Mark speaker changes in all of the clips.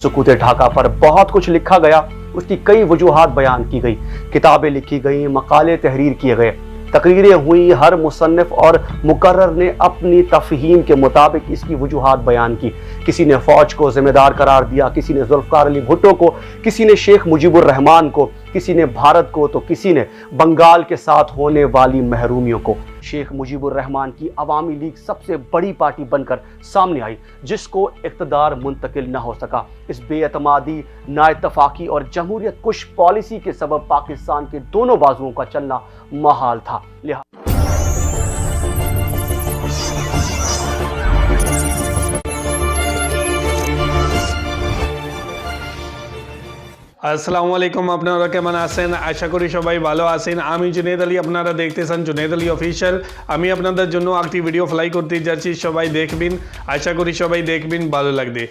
Speaker 1: सुकूत ढाका पर बहुत कुछ लिखा गया, उसकी कई वजूहात बयान की गई, किताबें लिखी गई, मकाले तहरीर किए गए, तकरीरें हुई। हर मुसन्निफ और मुकर्रर ने अपनी तफहीम के मुताबिक इसकी वजूहात बयान की। किसी ने फौज को जिम्मेदार करार दिया, किसी ने जुल्फकार अली भुट्टो को, किसी ने शेख मुजीबुर रहमान को, किसी ने भारत को, तो किसी ने बंगाल के साथ होने वाली महरूमियों को। शेख मुजीबुर रहमान की अवामी लीग सबसे बड़ी पार्टी बनकर सामने आई, जिसको इक़्तिदार मुंतकिल न हो सका। इस बेएतमादी, नाइतफाकी और जमहूरियत कुश पॉलिसी के सबब पाकिस्तान के दोनों बाजुओं का चलना महाल था।
Speaker 2: আসসালামু আলাইকুম, আপনারা কেমন আছেন? আশা করি সবাই ভালো আছেন। আমি জুনেদ আলী, আপনারা দেখতেছেন জুনেদ আলী অফিশিয়াল। আমি আপনাদের জন্য একটি ভিডিও ফ্লাই করতে যাচ্ছি, সবাই দেখবেন। আশা করি সবাই দেখবেন, ভালো লাগবে।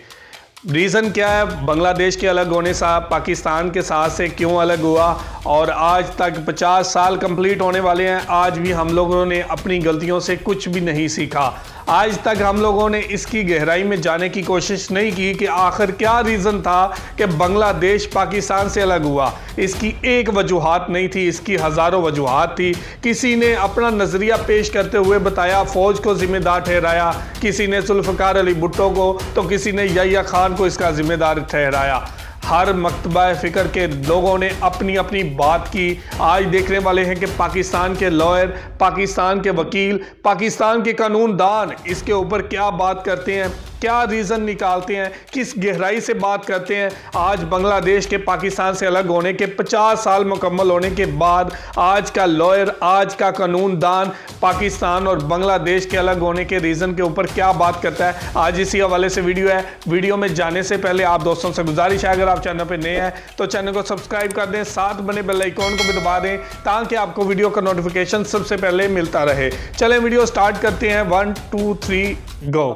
Speaker 2: रीज़न क्या है बांग्लादेश के अलग होने से, पाकिस्तान के साथ से क्यों अलग हुआ, और आज तक 50 साल कंप्लीट होने वाले हैं। आज भी हम लोगों ने अपनी गलतियों से कुछ भी नहीं सीखा। आज तक हम लोगों ने इसकी गहराई में जाने की कोशिश नहीं की कि आखिर क्या रीज़न था कि बांग्लादेश पाकिस्तान से अलग हुआ। इसकी एक वजूहात नहीं थी, इसकी हज़ारों वजूहात थी। किसी ने अपना नज़रिया पेश करते हुए बताया, फ़ौज को ज़िम्मेदार ठहराया, किसी ने जुल्फ़कार अली भुट्टो को, तो किसी ने याह्या खान को इसका ज़िम्मेदार ठहराया। हर मकतबा फ़िक्र के लोगों ने अपनी अपनी बात की। आज देखने वाले हैं कि पाकिस्तान के लॉयर, पाकिस्तान के वकील, पाकिस्तान के कानूनदान इसके ऊपर क्या बात करते हैं, क्या रीज़न निकालते हैं, किस गहराई से बात करते हैं। आज बांग्लादेश के पाकिस्तान से अलग होने के 50 साल मुकम्मल होने के बाद आज का लॉयर, आज का कानूनदान पाकिस्तान और बांग्लादेश के अलग होने के रीज़न के ऊपर क्या बात करता है, आज इसी हवाले से वीडियो है। वीडियो में जाने से पहले आप दोस्तों से गुजारिश है, अगर आप चैनल पर नए हैं तो चैनल को सब्सक्राइब कर दें, साथ बने बेल आइकॉन को भी दबा दें ताकि आपको वीडियो का नोटिफिकेशन सबसे पहले मिलता रहे। चलें वीडियो स्टार्ट करते हैं। 1 2 3 गो।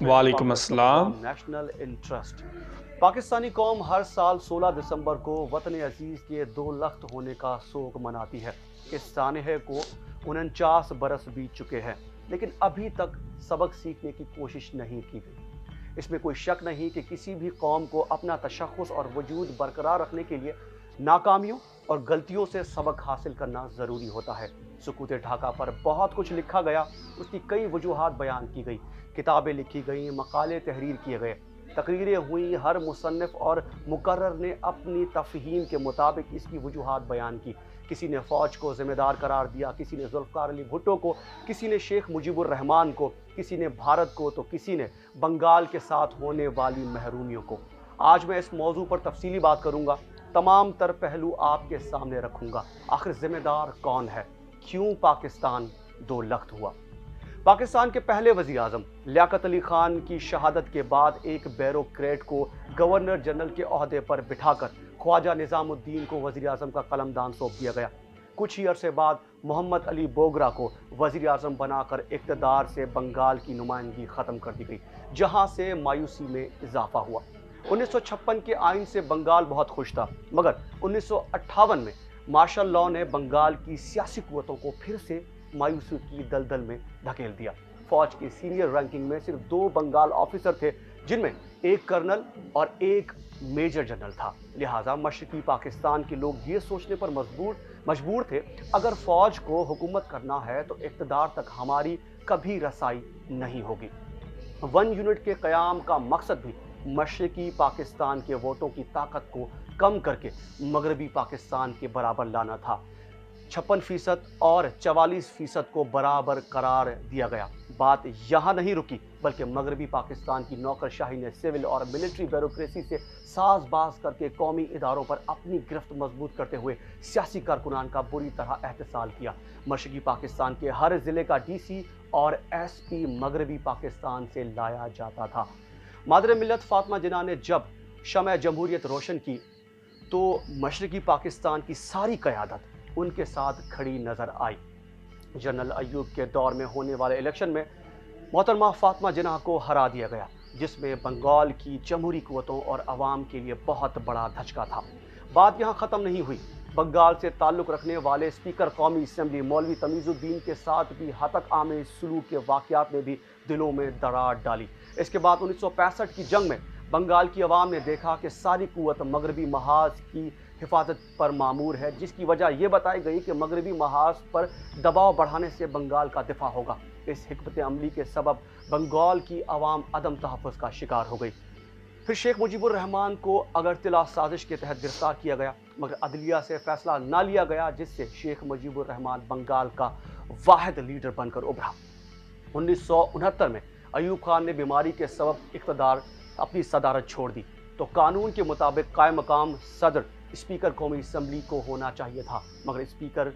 Speaker 2: वालेकुम अस्सलाम।
Speaker 1: National interest. पाकिस्तानी कौम हर साल 16 दिसंबर को वतन अजीज के 2 लख्त होने का शोक मनाती है। इस सानहे को 49 बरस बीत चुके हैं, लेकिन अभी तक सबक सीखने की कोशिश नहीं की गई। इसमें कोई शक नहीं कि किसी भी कौम को अपना तशख़्ख़ुस और वजूद बरकरार रखने के लिए नाकामियों और गलतियों से सबक हासिल करना ज़रूरी होता है। सुकूत ढाका पर बहुत कुछ लिखा गया, उसकी कई वजूहात बयान की गई, किताबें लिखी गई, मकाले तहरीर किए गए, तकरीरें हुई। हर मुसन्निफ और मुकर्रर ने अपनी तफहीम के मुताबिक इसकी वजूहात बयान की। किसी ने फ़ौज को ज़िम्मेदार करार दिया, किसी ने जुल्फ़कार अली भुट्टो को, किसी ने शेख मुजीबुर रहमान को, किसी ने भारत को, तो किसी ने बंगाल के साथ होने वाली महरूमियों को। आज मैं इस मौजू पर तफसीली बात करूँगा, तमाम तर पहलू आपके सामने रखूँगा। आखिर ज़िम्मेदार कौन है, क्यों पाकिस्तान 2 लख्त हुआ। पाकिस्तान के पहले वज़ीर आज़म लियाकत अली ख़ान की शहादत के बाद एक ब्यूरोक्रेट को गवर्नर जनरल के ओहदे पर बिठाकर ख्वाजा निज़ामुद्दीन को वज़ीर आज़म का कलमदान सौंप दिया गया। कुछ ही अरसे बाद मोहम्मद अली बोगरा को वज़ीर आज़म बनाकर इक़्तिदार से बंगाल की नुमाइंदगी ख़त्म कर दी गई, जहाँ से मायूसी में इजाफा हुआ। 1956 के आइन से बंगाल बहुत खुश था, मगर 1958 में मार्शल लॉ ने बंगाल की सियासी कुव्वतों को फिर से मायूसी की दलदल में धकेल दिया। फौज की सीनियर रैंकिंग में सिर्फ 2 बंगाल ऑफिसर थे, जिनमें एक कर्नल और एक मेजर जनरल था। लिहाजा मशरकी पाकिस्तान के लोग ये सोचने पर मजबूर थे, अगर फौज को हुकूमत करना है तो इक़्तिदार तक हमारी कभी रसाई नहीं होगी। 1 यूनिट के क़याम का मकसद भी मशरकी पाकिस्तान के वोटों की ताकत को कम करके मगरबी पाकिस्तान के बराबर लाना था। 56% और 44% को बराबर करार दिया गया। बात यहाँ नहीं रुकी, बल्कि मगरबी पाकिस्तान की नौकरशाही ने सिविल और मिलिट्री ब्यूरोक्रेसी से साजबाज करके कौमी इदारों पर अपनी गिरफ्त मजबूत करते हुए सियासी कारकुनान का बुरी तरह एहतसाल किया। मशरकी पाकिस्तान के हर ज़िले का DC और SP मगरबी पाकिस्तान से लाया जाता था। मादर मिल्लत फातिमा जिन्ना ने जब शमअ जमहूरियत रोशन की तो मशरकी पाकिस्तान की सारी क़यादत उनके साथ खड़ी नज़र आई। जनरल अयूब के दौर में होने वाले इलेक्शन में मोहतरमा फातिमा जिन्ना को हरा दिया गया, जिसमें बंगाल की जमहूरी कुव्वतों और अवाम के लिए बहुत बड़ा धचका था। बात यहाँ ख़त्म नहीं हुई। बंगाल से ताल्लुक़ रखने वाले स्पीकर कौमी असम्बली मौलवी तमीज़ुद्दीन के साथ भी हतक आमेज़ सलूक के वाक़यात ने भी दिलों में दरार डाली। इसके बाद 1965 की जंग में बंगाल की आवाम ने देखा कि सारी कुव्वत मगरबी महाज की हिफाजत पर मामूर है, जिसकी वजह यह बताई गई कि मगरबी महाज पर दबाव बढ़ाने से बंगाल का दिफा होगा। इस हिकमत अमली के सबब बंगाल की आवाम अदम तहफ़्फ़ुज़ का शिकार हो गई। फिर शेख मुजीबुर रहमान को अगरतला साजिश के तहत गिरफ्तार किया गया, मगर अदलिया से फैसला ना लिया गया, जिससे शेख मुजीबुर रहमान बंगाल का वाहिद लीडर बनकर उभरा। 1969 में अयूब खान ने बीमारी के सबब इक़्तिदार अपनी सदारत छोड़ दी, तो कानून के मुताबिक कायम मकाम सदर स्पीकर कौमी असम्बली को होना चाहिए था, मगर स्पीकर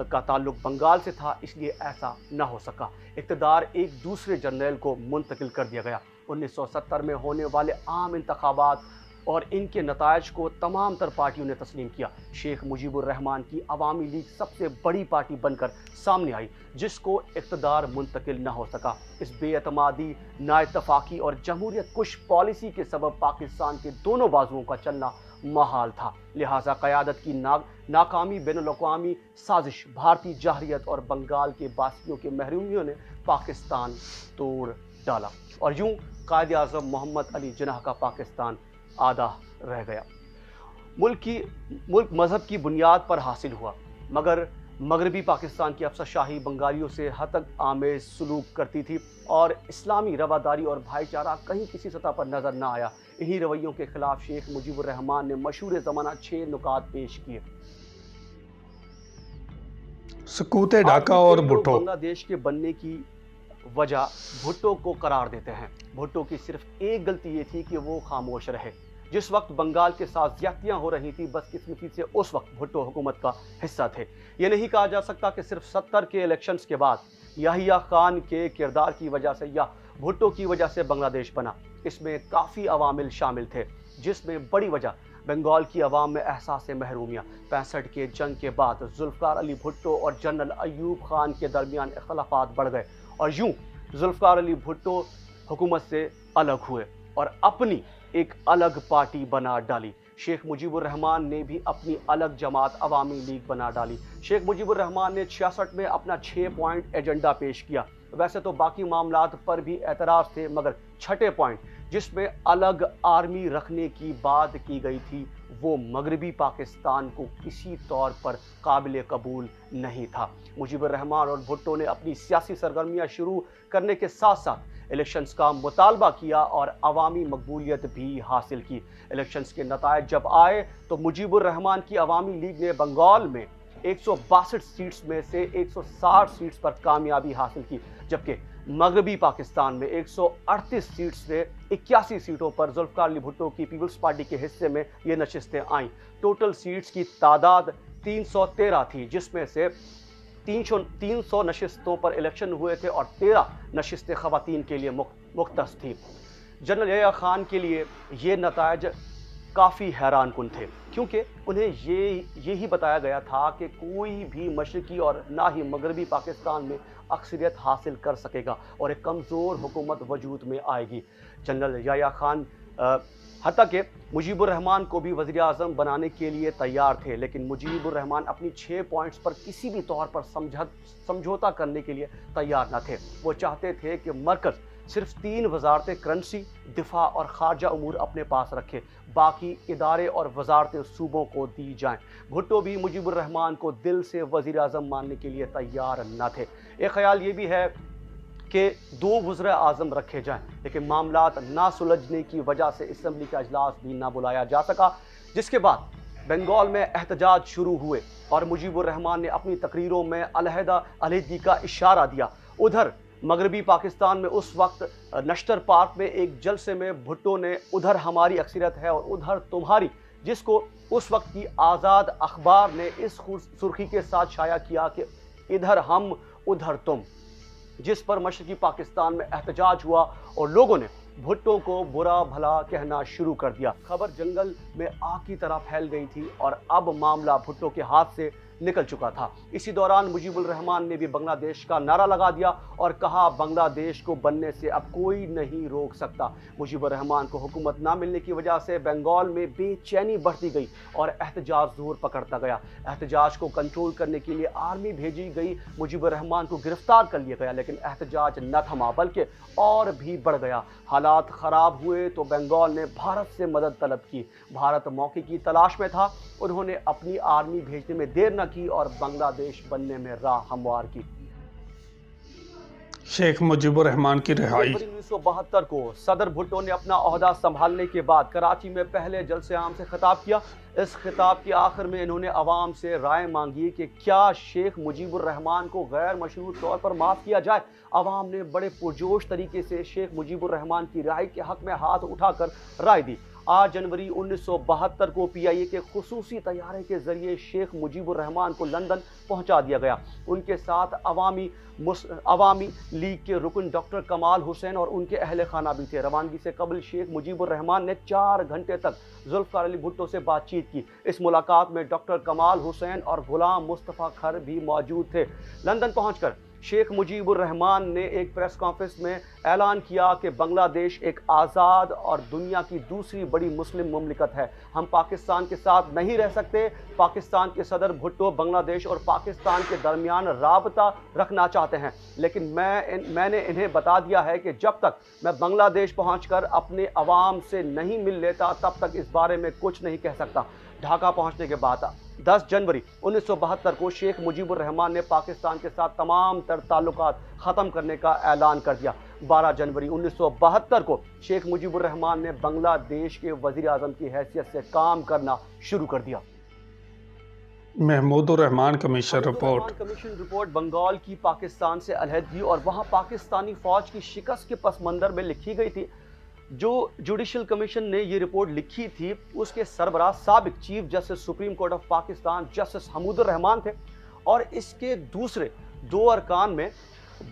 Speaker 1: का ताल्लुक बंगाल से था, इसलिए ऐसा न हो सका। इक़्तिदार एक दूसरे जर्नल को मुंतकिल कर दिया गया। 1970 में होने वाले आम इंतखाबात और इनके नतायज को तमाम तर पार्टियों ने तस्लीम किया। शेख मुजीबुर रहमान की अवामी लीग सबसे बड़ी पार्टी बनकर सामने आई, जिसको इक़्तिदार मुंतकिल न हो सका। इस बेअतमादी, नाइतफाकी और जमहूरियत कुश पॉलिसी के सबब पाकिस्तान के दोनों बाजुओं का चलना महाल था। लिहाजा क़यादत की नाकामी, बैनुल-अक़वामी साजिश, भारतीय जाहरियत और बंगाल के बासियों के महरूमियों ने पाकिस्तान तोड़ डाला और यूं कायद-ए-आज़म मोहम्मद अली जिन्नाह का पाकिस्तान आधा रह गया। मुल्क मजहब की बुनियाद पर हासिल हुआ, मगर मगरबी पाकिस्तान की अफसरशाही बंगालियों से हतक आमेज सलूक करती थी और इस्लामी रवादारी और भाईचारा कहीं किसी सतह पर नजर न आया। इन्हीं रवैयों के खिलाफ शेख मुजीबुर रहमान ने मशहूर ज़माना 6 नुकात पेश किए।
Speaker 2: सकूत ढाका और भुट्टो
Speaker 1: बांग्लादेश के बनने की वजह भुट्टो को करार देते हैं। भुट्टो की सिर्फ एक गलती ये थी कि वो खामोश रहे। जिस वक्त बंगाल के साथ ज्यादतियां हो रही थी, बदकिस्मती से उस वक्त भुट्टो हुकूमत का हिस्सा थे। ये नहीं कहा जा सकता कि सिर्फ 70 के इलेक्शंस के बाद याहिया खान के किरदार की वजह से या भुट्टो की वजह से बांग्लादेश बना। इसमें काफ़ी अवामिल शामिल थे, जिसमें बड़ी वजह बंगाल की आवाम में एहसास महरूमिया। 65 के जंग के बाद जुल्फ़िकार अली भुट्टो और जनरल अयूब खान के दरमियान इख्तलाफात बढ़ गए और यूं जुल्फ़िकार अली भुट्टो हुकूमत से अलग हुए और अपनी एक अलग पार्टी बना डाली। शेख मुजीबुर रहमान ने भी अपनी अलग जमात अवामी लीग बना डाली। शेख मुजीबुर रहमान ने 66 में अपना 6 पॉइंट एजेंडा पेश किया। वैसे तो बाकी मामलात पर भी एतराज़ थे, मगर 6ठे पॉइंट जिसमें अलग आर्मी रखने की बात की गई थी, वो मगरबी पाकिस्तान को किसी तौर पर काबिल कबूल नहीं था। मुजीबुर रहमान और भुट्टो ने अपनी सियासी सरगर्मियाँ शुरू करने के साथ साथ इलेक्शंस का मुतालबा किया और अवामी मकबूलियत भी हासिल की। इलेक्शंस के नतायज जब आए तो मुजीबुर रहमान की अवामी लीग ने बंगाल में 162 सीट्स में से 160 सीट्स पर कामयाबी हासिल की, जबकि मगरबी पाकिस्तान में 138 सीट्स से 81 सीटों पर जुल्फ़िकार अली भुट्टो की पीपल्स पार्टी के हिस्से में ये नशिस्तें आईं। टोटल सीट्स की तादाद 313 थी, जिसमें से 300 नशिस्तों पर इलेक्शन हुए थे और 13 नशिस्तें ख़वातीन के लिए मुख्तस थी। जनरल याहिया खान के लिए ये नतायज काफ़ी हैरान कुन थे, क्योंकि उन्हें ये ही बताया गया था कि कोई भी मशरकी और ना ही मगरबी पाकिस्तान में अक्सरियत हासिल कर सकेगा और एक कमज़ोर हुकूमत वजूद में आएगी। जनरल याहिया खान हत्ता के मुजीबुर रहमान को भी वज़ीर आज़म बनाने के लिए तैयार थे, लेकिन मुजीबुर रहमान अपनी 6 पॉइंट्स पर किसी भी तौर पर समझौता करने के लिए तैयार न थे। वो चाहते थे कि मरकज़ सिर्फ 3 वजारतें करंसी, दिफा और खारजा उमूर अपने पास रखे, बाकी इदारे और वजारतें सूबों को दी जाएं। भुट्टो भी मुजीबुर रहमान को दिल से वज़ीर आज़म मानने के लिए तैयार न थे। एक ख्याल ये भी है कि 2 वज़ीर आज़म रखे जाएं, लेकिन मामलात ना सुलझने की वजह से असम्बली का इजलास भी ना बुलाया जा सका, जिसके बाद बंगाल में एहतजाज शुरू हुए और मुजीबुर रहमान ने अपनी तकरीरों में अलहदगी का इशारा दिया। उधर मगरबी पाकिस्तान में उस वक्त नश्तर पार्क में एक जलसे में भुट्टो ने उधर हमारी अक्सरियत है और उधर तुम्हारी, जिसको उस वक्त की आज़ाद अखबार ने इस सुर्खी के साथ शाया किया कि इधर हम उधर तुम, जिस पर मशरकी पाकिस्तान में एहतजाज हुआ और लोगों ने भुट्टो को बुरा भला कहना शुरू कर दिया। खबर जंगल में आग की तरह फैल गई थी और अब मामला भुट्टो के हाथ से निकल चुका था। इसी दौरान मुजीबुर रहमान ने भी बांग्लादेश का नारा लगा दिया और कहा बांग्लादेश को बनने से अब कोई नहीं रोक सकता। मुजीबुर रहमान को हुकूमत ना मिलने की वजह से बंगाल में बेचैनी बढ़ती गई और एहतजाज जोर पकड़ता गया। एहतजाज को कंट्रोल करने के लिए आर्मी भेजी गई। मुजीबुर रहमान को गिरफ्तार कर लिया गया, लेकिन एहतजाज न थमा बल्कि और भी बढ़ गया। हालात खराब हुए तो बंगाल ने भारत से मदद तलब की। भारत मौके की तलाश में था। उन्होंने अपनी आर्मी भेजने में देर न की और बांग्लादेश बनने में राह हमवार की।
Speaker 2: शेख मुजीबुर रहमान की रिहाई।
Speaker 1: 1972 को सदर भुट्टो ने अपना ओहदा संभालने के बाद कराची में पहले जलसे आम से खिताब किया। इस खिताब के आखिर में इन्होंने अवाम से राय मांगी कि क्या शेख मुजीबुर रहमान को गैर मशरूत तौर पर माफ़ किया जाए। अवाम ने बड़े पुरजोश तरीके से शेख मुजीबुर रहमान की रिहाई के हक में हाथ उठाकर राय दी। 8 जनवरी 1972 को PIA के खुसूसी तैयारे के जरिए शेख मुजीबुर रहमान को लंदन पहुंचा दिया गया। उनके साथ अवामी लीग के रुकन डॉक्टर कमाल हुसैन और उनके अहले खाना भी थे। रवानगी से कबल शेख मुजीबुर रहमान ने 4 घंटे तक जुल्फ़िकार अली भुट्टो से बातचीत की। इस मुलाकात में डॉक्टर कमाल हुसैन और गुलाम मुस्तफ़ा खर भी मौजूद थे। लंदन पहुंचकर शेख मुजीबुर रहमान ने एक प्रेस कॉन्फ्रेंस में ऐलान किया कि बांग्लादेश एक आज़ाद और दुनिया की दूसरी बड़ी मुस्लिम मुमलिकत है। हम पाकिस्तान के साथ नहीं रह सकते। पाकिस्तान के सदर भुट्टो बांग्लादेश और पाकिस्तान के दरमियान राबता रखना चाहते हैं, लेकिन मैंने इन्हें बता दिया है कि जब तक मैं बांग्लादेश पहुंचकर अपने अवाम से नहीं मिल लेता तब तक इस बारे में कुछ नहीं कह सकता। ढाका पहुंचने के बाद 10 जनवरी 1972 को शेख मुजीबुर रहमान ने पाकिस्तान के साथ तमाम तर ताल्लुकात ख़त्म करने का ऐलान कर दिया। 12 जनवरी 1972 को शेख मुजीबुर रहमान ने बांग्लादेश के वज़ीर आज़म की हैसियत से काम करना शुरू कर दिया।
Speaker 2: महमूदुर रहमान कमीशन
Speaker 1: रिपोर्ट बंगाल की पाकिस्तान से अलहदगी और वहाँ पाकिस्तानी फ़ौज की शिकस्त के पस मंज़र में लिखी गई थी। जो जुडिशल कमीशन ने ये रिपोर्ट लिखी थी उसके सरबराह साबिक chief justice supreme court of Pakistan justice Hamoodur Rahman थे और इसके दूसरे 2 अरकान में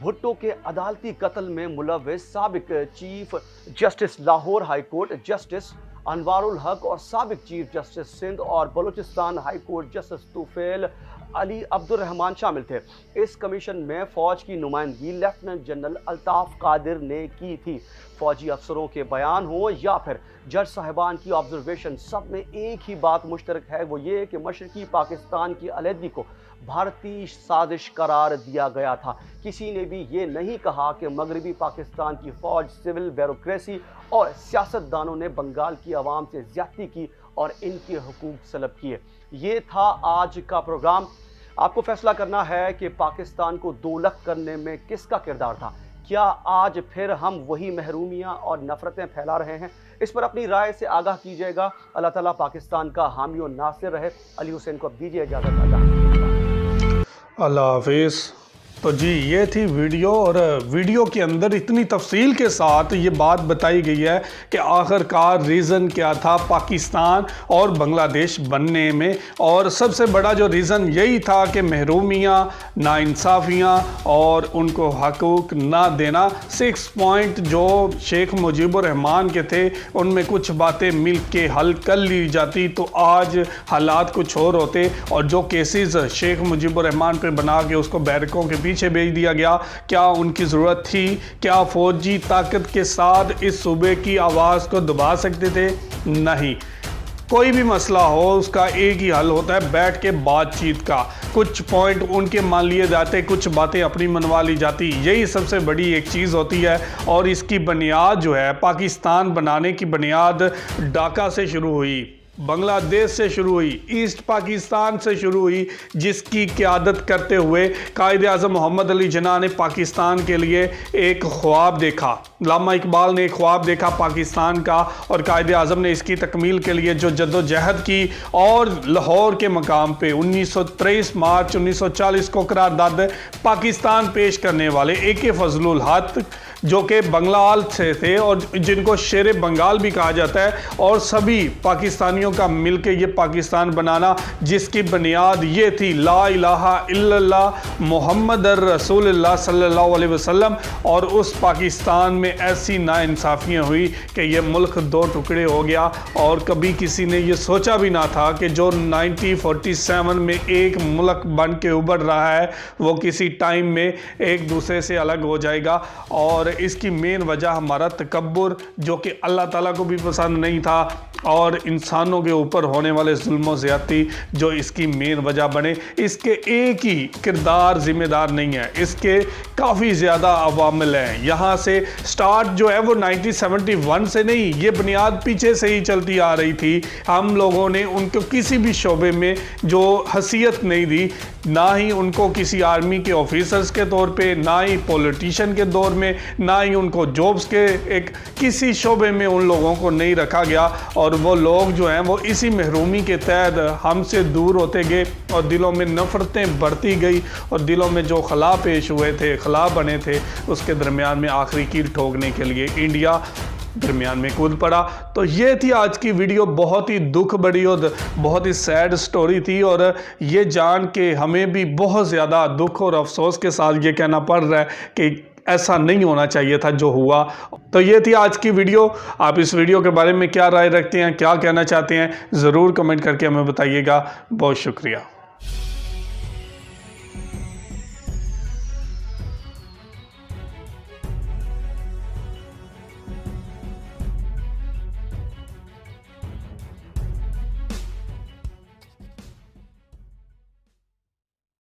Speaker 1: भुट्टो के अदालती कत्ल में मुलव्विस साबिक chief justice Lahore high court justice Anwarul Haq और साबिक चीफ जस्टिस सिंध और Balochistan high court justice Tufail Ali Abdul Rehman शामिल थे। इस कमीशन में फ़ौज की नुमाइंदगी लेफ्टिनेंट जनरल अल्ताफ़ कादिर ने की थी। फ़ौजी अफसरों के बयान हो या फिर जज साहिबान की ऑब्जर्वेशन, सब में एक ही बात मुश्तरक है, वो ये कि मशरक़ी पाकिस्तान की अलहदगी को भारतीय साजिश करार दिया गया था। किसी ने भी ये नहीं कहा कि मगरबी पाकिस्तान की फ़ौज, सिविल ब्यूरोक्रेसी और सियासतदानों ने बंगाल की आवाम से ज़्यादती की और इनके हुकूक सलब किए। ये था आज का प्रोग्राम। आपको फैसला करना है कि पाकिस्तान को दोलख करने में किसका किरदार था। क्या आज फिर हम वही महरूमियाँ और नफ़रतें फैला रहे हैं? इस पर अपनी राय से आगाह कीजिएगा। अल्लाह ताला पाकिस्तान का हामी और नासिर रहे। अली हुसैन को अब दीजिए इजाज़त।
Speaker 2: अल्लाह हाफिज़। तो जी ये थी वीडियो, और वीडियो के अंदर इतनी तफसील के साथ ये बात बताई गई है कि आखिरकार रीज़न क्या था पाकिस्तान और बांग्लादेश बनने में, और सबसे बड़ा जो रीज़न यही था कि महरूमियाँ, नाइंसाफ़ियाँ और उनको हकूक़ ना देना। 6 पॉइंट जो शेख मुजीबुर रहमान के थे उनमें कुछ बातें मिल के हल कर ली जाती तो आज हालात कुछ और होते, और जो केसेस शेख मुजीबुर रहमान पे बना के उसको बैरकों के पीछे भेज दिया गया, क्या उनकी ज़रूरत थी? क्या फौजी ताकत के साथ इस सूबे की आवाज़ को दबा सकते थे? नहीं। कोई भी मसला हो उसका एक ही हल होता है, बैठ के बातचीत का। कुछ पॉइंट उनके मान लिए जाते, कुछ बातें अपनी मनवा ली जाती, यही सबसे बड़ी एक चीज़ होती है। और इसकी बुनियाद जो है, पाकिस्तान बनाने की बुनियाद ढाका से शुरू हुई, बांग्लादेश से शुरू हुई, ईस्ट पाकिस्तान से शुरू हुई, जिसकी क़यादत करते हुए कायदे आज़म मोहम्मद अली जिन्ना ने पाकिस्तान के लिए एक ख्वाब देखा। अल्लामा इकबाल ने एक ख्वाब देखा पाकिस्तान का, और कायदे आज़म ने इसकी तकमील के लिए जो जद्दोजहद की, और लाहौर के मकाम पे 1923 मार्च 1940 को करारदाद पाकिस्तान पेश करने वाले AK फजलुल हक जो कि बंगाल से थे और जिनको शेर बंगाल भी कहा जाता है, और सभी पाकिस्तानियों का मिलके ये पाकिस्तान बनाना, जिसकी बुनियाद ये थी ला इलाहा इल्लल्लाह मुहम्मद रसूलुल्लाह सल्लल्लाहु अलैहि वसल्लम। और उस पाकिस्तान में ऐसी नाइंसाफियाँ हुई कि ये मुल्क दो टुकड़े हो गया, और कभी किसी ने ये सोचा भी ना था कि जो 1947 में एक मुल्क बन के उभर रहा है वो किसी टाइम में एक दूसरे से अलग हो जाएगा। और इसकी मेन वजह हमारा तकब्बुर, जो कि अल्लाह ताला को भी पसंद नहीं था, और इंसानों के ऊपर होने वाले जुल्म और ज़्यादती जो इसकी मेन वजह बने। इसके एक ही किरदार ज़िम्मेदार नहीं है, इसके काफ़ी ज़्यादा अवामिल हैं। यहाँ से स्टार्ट जो है वो 1971 से नहीं, ये बुनियाद पीछे से ही चलती आ रही थी। हम लोगों ने उनको किसी भी शोबे में जो हैसियत नहीं दी, ना ही उनको किसी आर्मी के ऑफिसर्स के तौर पे, ना ही पॉलिटिशियन के दौर में, ना ही उनको जॉब्स के एक किसी शोबे में उन लोगों को नहीं रखा गया। और वो लोग जो हैं वो इसी महरूमी के तहत हमसे दूर होते गए, और दिलों में नफ़रतें बढ़ती गई, और दिलों में जो खला पेश हुए थे, खला बने थे, उसके दरमियान में आखिरी कील ठोकने के लिए इंडिया दरमियान में कूद पड़ा। तो ये थी आज की वीडियो, बहुत ही दुख बड़ी और बहुत ही सैड स्टोरी थी, और ये जान के हमें भी बहुत ज़्यादा दुख और अफसोस के साथ ये कहना पड़ रहा है कि ऐसा नहीं होना चाहिए था जो हुआ। तो ये थी आज की वीडियो। आप इस वीडियो के बारे में क्या राय रखते हैं, क्या कहना चाहते हैं, ज़रूर कमेंट करके हमें बताइएगा। बहुत शुक्रिया।